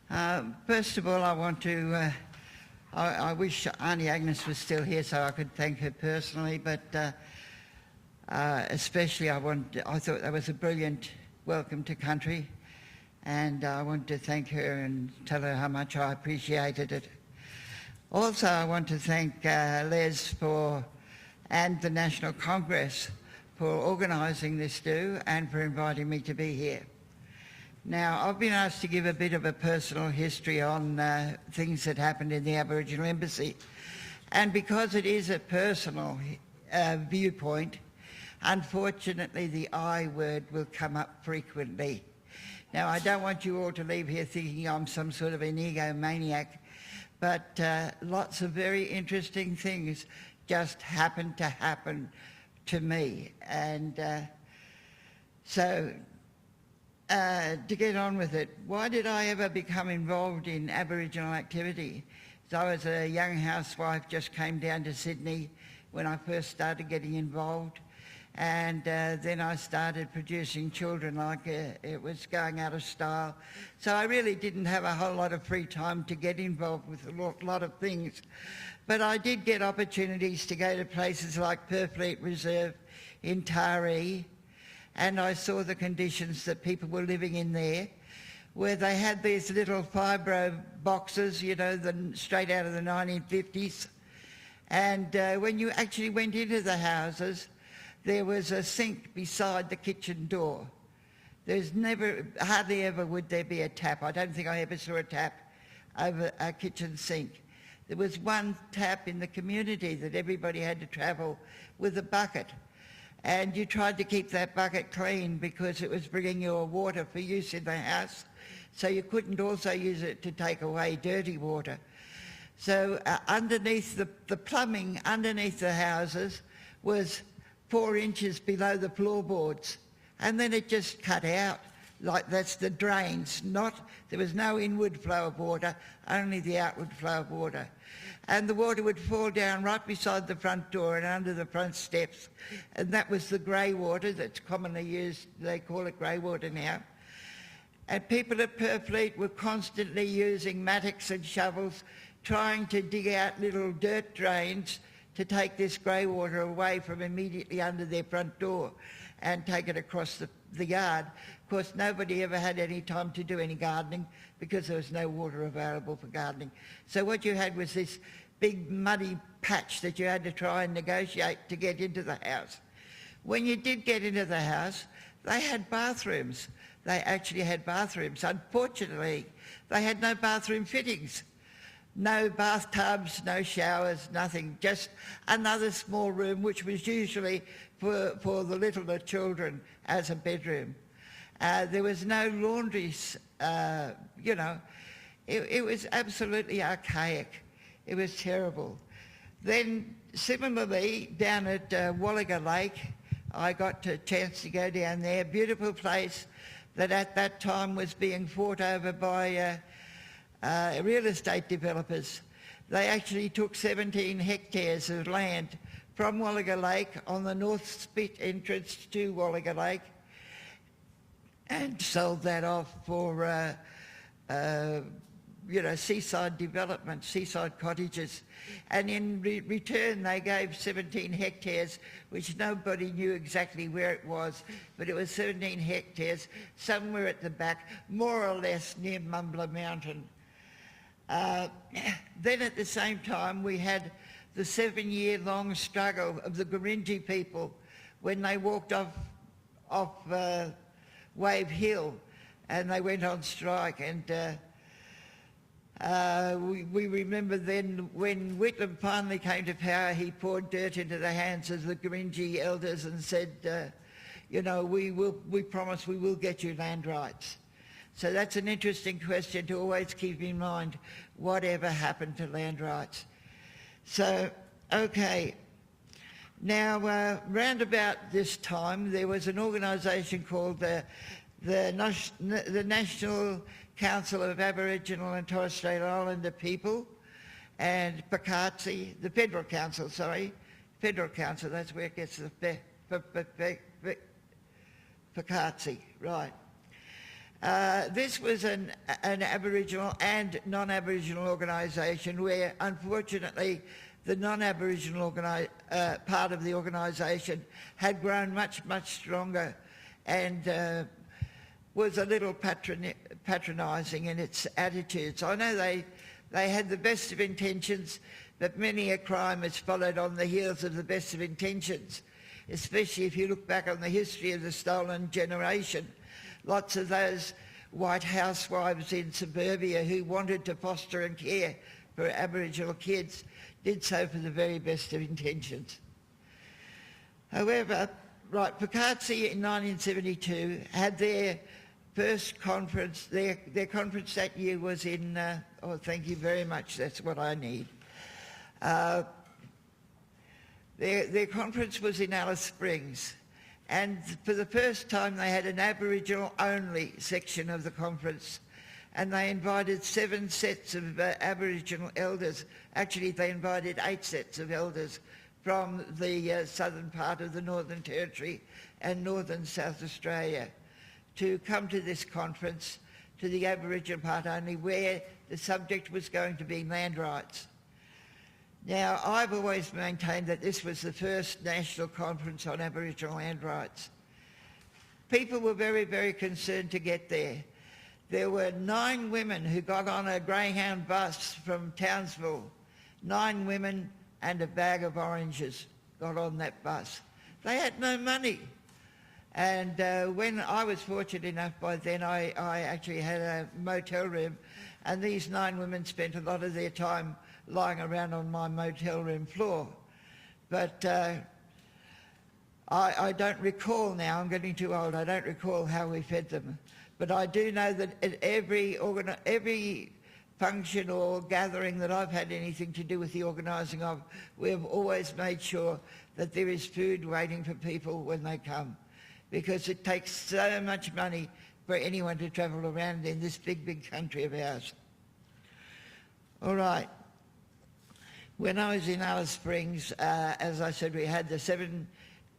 First of all, I want to, I wish Auntie Agnes was still here so I could thank her personally, but especially I thought that was a brilliant welcome to country, and I want to thank her and tell her how much I appreciated it. Also, I want to thank Les and the National Congress for organising this do and for inviting me to be here. Now, I've been asked to give a bit of a personal history on things that happened in the Aboriginal Embassy, and because it is a personal viewpoint, unfortunately the I word will come up frequently. Now, I don't want you all to leave here thinking I'm some sort of an egomaniac, but lots of very interesting things just happened to happen to me. And to get on with it, why did I ever become involved in Aboriginal activity? So I was a young housewife, just came down to Sydney when I first started getting involved, and then I started producing children like it was going out of style. So I really didn't have a whole lot of free time to get involved with a lot of things. But I did get opportunities to go to places like Purfleet Reserve in Taree, and I saw the conditions that people were living in there, where they had these little fibro boxes, you know, straight out of the 1950s. And when you actually went into the houses, there was a sink beside the kitchen door. There's hardly ever would there be a tap. I don't think I ever saw a tap over a kitchen sink. There was one tap in the community that everybody had to travel with a bucket. And you tried to keep that bucket clean because it was bringing you water for use in the house, so you couldn't also use it to take away dirty water. So underneath the plumbing, underneath the houses, was 4 inches below the floorboards, and then it just cut out. Like that's the drains, there was no inward flow of water, only the outward flow of water. And the water would fall down right beside the front door and under the front steps. And that was the grey water that's commonly used, they call it grey water now. And people at Purfleet were constantly using mattocks and shovels, trying to dig out little dirt drains to take this grey water away from immediately under their front door and take it across the yard. Of course, nobody ever had any time to do any gardening because there was no water available for gardening. So what you had was this big muddy patch that you had to try and negotiate to get into the house. When you did get into the house, they had bathrooms. They actually had bathrooms. Unfortunately, they had no bathroom fittings. No bathtubs, no showers, nothing, just another small room which was usually for the littler children as a bedroom. There was no laundries, you know. It was absolutely archaic. It was terrible. Then similarly, down at Wallaga Lake, I got a chance to go down there, beautiful place that at that time was being fought over by real estate developers. They actually took 17 hectares of land from Wallaga Lake on the North Spit entrance to Wallaga Lake and sold that off for you know, seaside development, seaside cottages. And in return, they gave 17 hectares, which nobody knew exactly where it was, but it was 17 hectares somewhere at the back, more or less near Mumbler Mountain. Then at the same time, we had the 7-year-long struggle of the Gurindji people when they walked off Wave Hill and they went on strike. And we remember then when Whitlam finally came to power, he poured dirt into the hands of the Gurindji elders and said, you know, we promise we will get you land rights. So that's an interesting question to always keep in mind, whatever happened to land rights. So, okay. Now, round about this time, there was an organisation called the National Council of Aboriginal and Torres Strait Islander People and Pakatsi, the Federal Council, that's where it gets the Pakatsi, right. This was an Aboriginal and non-Aboriginal organisation where, unfortunately, the non-Aboriginal part of the organisation had grown much, much stronger and was a little patronising in its attitudes. I know they had the best of intentions, but many a crime has followed on the heels of the best of intentions, especially if you look back on the history of the stolen generation. Lots of those white housewives in suburbia who wanted to foster and care for Aboriginal kids did so for the very best of intentions. However, Pukatsi in 1972 had their first conference. Their conference that year was in, oh, thank you very much, that's what I need. Their conference was in Alice Springs, and for the first time they had an Aboriginal-only section of the conference, and they invited 7 sets of Aboriginal elders. Actually, they invited 8 sets of elders from the southern part of the Northern Territory and northern South Australia to come to this conference, to the Aboriginal part only, where the subject was going to be land rights. Now, I've always maintained that this was the first national conference on Aboriginal land rights. People were very, very concerned to get there. There were 9 women who got on a Greyhound bus from Townsville. 9 women and a bag of oranges got on that bus. They had no money. And when I was fortunate enough by then, I actually had a motel room, and these 9 women spent a lot of their time lying around on my motel room floor. But I don't recall now, I'm getting too old, I don't recall how we fed them. But I do know that at every function or gathering that I've had anything to do with the organising of, we've always made sure that there is food waiting for people when they come, because it takes so much money for anyone to travel around in this big, big country of ours. All right. When I was in Alice Springs, as I said, we had the 7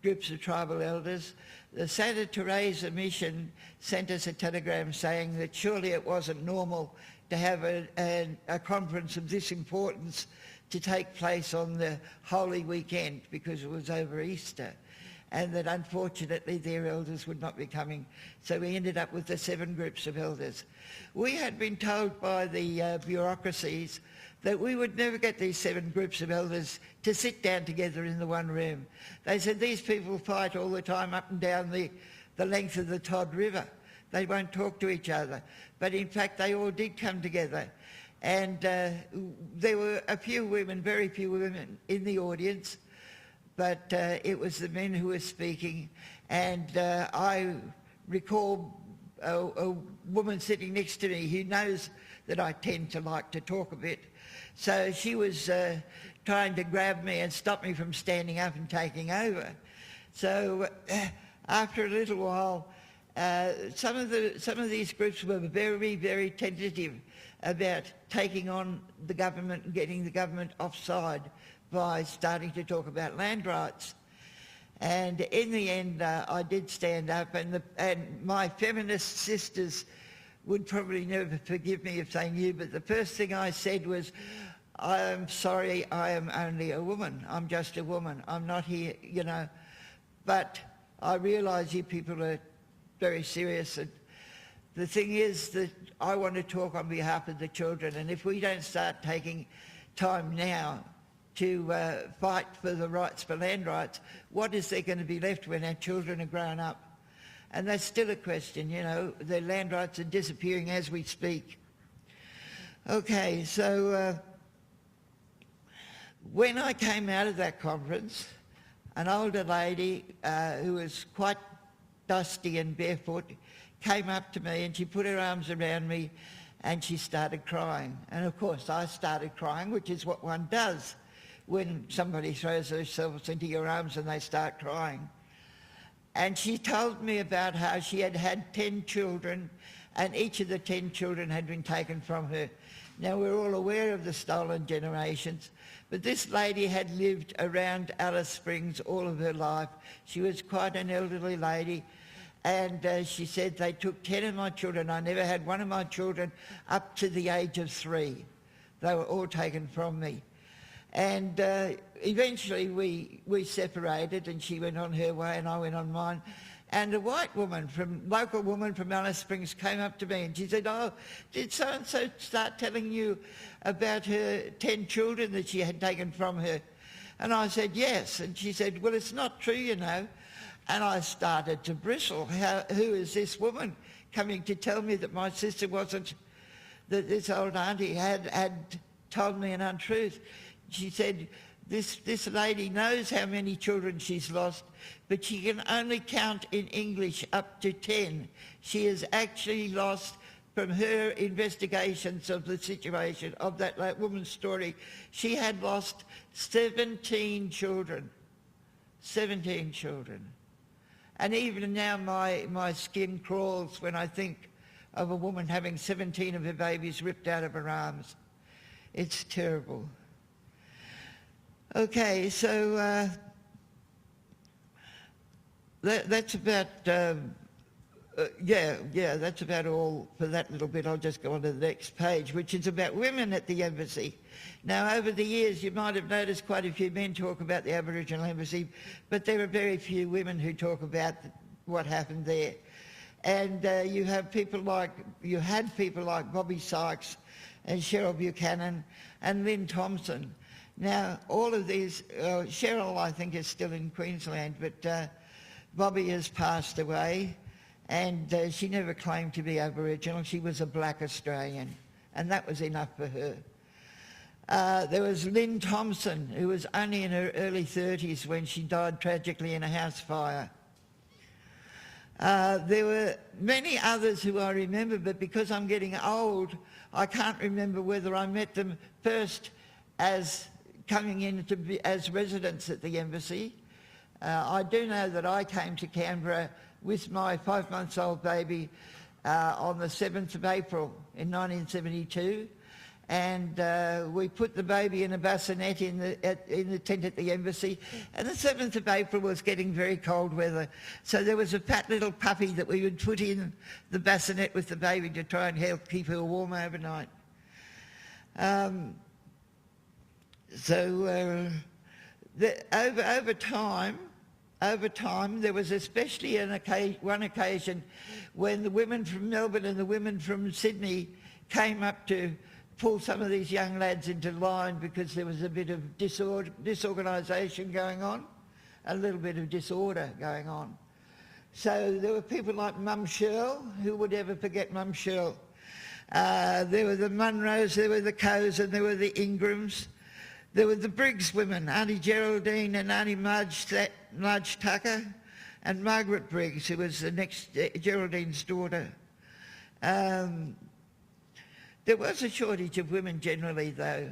groups of tribal elders. The Santa Teresa mission sent us a telegram saying that surely it wasn't normal to have a conference of this importance to take place on the Holy Weekend, because it was over Easter, and that unfortunately their elders would not be coming. So we ended up with the 7 groups of elders. We had been told by the bureaucracies that we would never get these 7 groups of elders to sit down together in the one room. They said these people fight all the time up and down the length of the Todd River. They won't talk to each other. But in fact, they all did come together. And there were a few women, very few women in the audience, but it was the men who were speaking. And I recall a woman sitting next to me who knows that I tend to like to talk a bit. So she was trying to grab me and stop me from standing up and taking over. So after a little while, some of these groups were very, very tentative about taking on the government and getting the government offside by starting to talk about land rights. And in the end, I did stand up, and my feminist sisters would probably never forgive me if they knew, but the first thing I said was, I am sorry, I am only a woman. I'm just a woman. I'm not here, you know. But I realise you people are very serious. And the thing is that I want to talk on behalf of the children, and if we don't start taking time now to fight for the rights, for land rights, what is there going to be left when our children are grown up? And that's still a question, you know. The land rights are disappearing as we speak. Okay, so when I came out of that conference, an older lady who was quite dusty and barefoot came up to me, and she put her arms around me and she started crying. And of course I started crying, which is what one does when somebody throws themselves into your arms and they start crying. And she told me about how she had had 10 children, and each of the 10 children had been taken from her. Now, we're all aware of the stolen generations, but this lady had lived around Alice Springs all of her life. She was quite an elderly lady, And she said they took 10 of my children. I never had one of my children up to the age of 3. They were all taken from me. And eventually we separated, and she went on her way and I went on mine. And a white woman, local woman from Alice Springs, came up to me and she said, "Oh, did so-and-so start telling you about her 10 children that she had taken from her?" And I said, "Yes." And she said, "Well, it's not true, you know." And I started to bristle. Who is this woman coming to tell me that my sister wasn't, that this old auntie had told me an untruth? She said, this lady knows how many children she's lost, but she can only count in English up to 10. She has actually lost, from her investigations of the situation, of that woman's story, she had lost 17 children. 17 children. And even now my skin crawls when I think of a woman having 17 of her babies ripped out of her arms. It's terrible. Okay, so that's about, that's about all for that little bit. I'll just go on to the next page, which is about women at the embassy. Now, over the years, you might have noticed quite a few men talk about the Aboriginal Embassy, but there are very few women who talk about what happened there. And you had people like Bobby Sykes and Cheryl Buchanan and Lynn Thompson. Now, all of these, Cheryl, I think, is still in Queensland, but Bobby has passed away, and she never claimed to be Aboriginal. She was a black Australian, and that was enough for her. There was Lynn Thompson, who was only in her early 30s when she died tragically in a house fire. There were many others who I remember, but because I'm getting old, I can't remember whether I met them first as coming in as residents at the embassy. I do know that I came to Canberra with my 5-month-old baby on the 7th of April in 1972. And we put the baby in a bassinet in the tent at the embassy, and the 7th of April was getting very cold weather, so there was a fat little puppy that we would put in the bassinet with the baby to try and help keep her warm overnight. Over time, there was especially one occasion when the women from Melbourne and the women from Sydney came up to pull some of these young lads into line because there was a bit of disorganisation going on, a little bit of disorder going on. So there were people like Mum Shirl. Who would ever forget Mum Shirl? There were the Munros, there were the Coes, and there were the Ingrams. There were the Briggs women, Auntie Geraldine and Auntie Marge Tucker, and Margaret Briggs, who was the next Geraldine's daughter. There was a shortage of women generally, though.